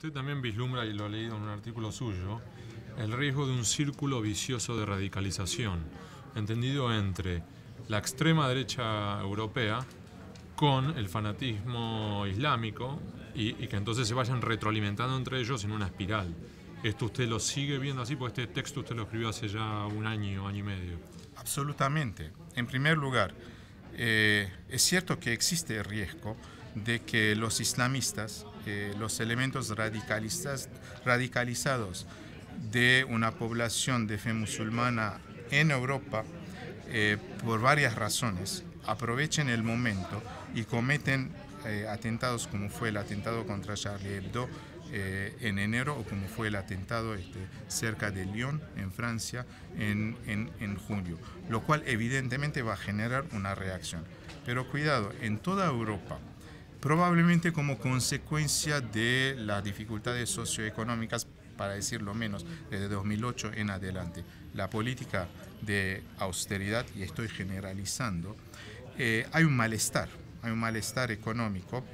Usted también vislumbra, y lo he leído en un artículo suyo, el riesgo de un círculo vicioso de radicalización, entendido entre la extrema derecha europea con el fanatismo islámico y que entonces se vayan retroalimentando entre ellos en una espiral. ¿Esto usted lo sigue viendo así? Porque este texto usted lo escribió hace ya un año y medio. Absolutamente. En primer lugar, es cierto que existe el riesgo de que los islamistas, los elementos radicalizados de una población de fe musulmana en Europa, por varias razones, aprovechen el momento y cometen atentados como fue el atentado contra Charlie Hebdo en enero, o como fue el atentado cerca de Lyon, en Francia, en julio, lo cual evidentemente va a generar una reacción. Pero cuidado, en toda Europa, probablemente como consecuencia de las dificultades socioeconómicas, para decirlo menos, desde 2008 en adelante, la política de austeridad, y estoy generalizando, hay un malestar económico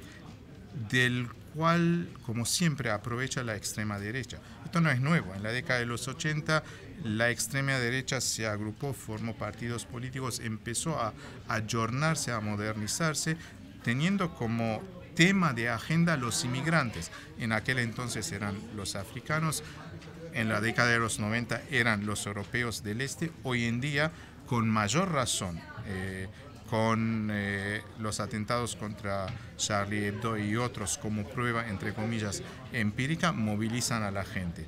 del cual, como siempre, aprovecha la extrema derecha. Esto no es nuevo. En la década de los 80, la extrema derecha se agrupó, formó partidos políticos, empezó a ayornarse, a modernizarse, teniendo como tema de agenda los inmigrantes. En aquel entonces eran los africanos, en la década de los 90 eran los europeos del este, hoy en día, con mayor razón, con los atentados contra Charlie Hebdo y otros como prueba, entre comillas, empírica, movilizan a la gente.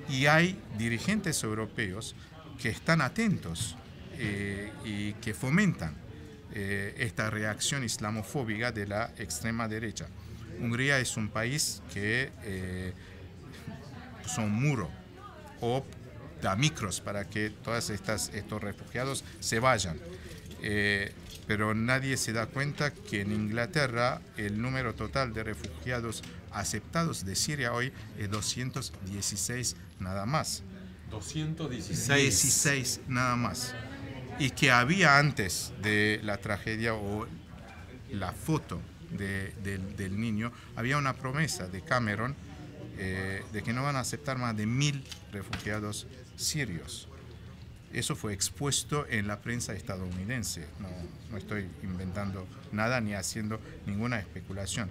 Y hay dirigentes europeos que están atentos y que fomentan esta reacción islamofóbica de la extrema derecha. Hungría es un país que son muro o da micros para que todos estos refugiados se vayan. Pero nadie se da cuenta que en Inglaterra el número total de refugiados aceptados de Siria hoy es 216 nada más. 216 nada más. Y que había antes de la tragedia o la foto del niño, había una promesa de Cameron de que no van a aceptar más de 1000 refugiados sirios. Eso fue expuesto en la prensa estadounidense. No estoy inventando nada ni haciendo ninguna especulación.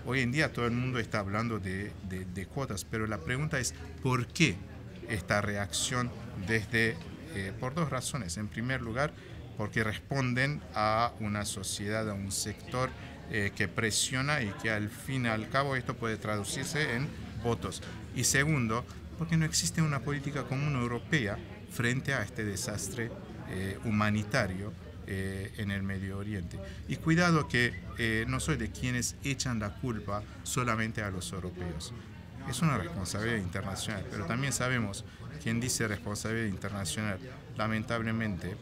Hoy en día todo el mundo está hablando de cuotas, pero la pregunta es ¿por qué esta reacción por dos razones? En primer lugar, porque responden a una sociedad, a un sector que presiona y que al fin y al cabo esto puede traducirse en votos. Y segundo, porque no existe una política común europea frente a este desastre humanitario en el Medio Oriente. Y cuidado que no soy de quienes echan la culpa solamente a los europeos. Es una responsabilidad internacional, pero también sabemos, quien dice responsabilidad internacional, lamentablemente,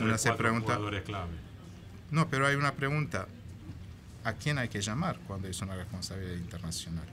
uno se pregunta... clave. No, pero hay una pregunta, ¿a quién hay que llamar cuando es una responsabilidad internacional?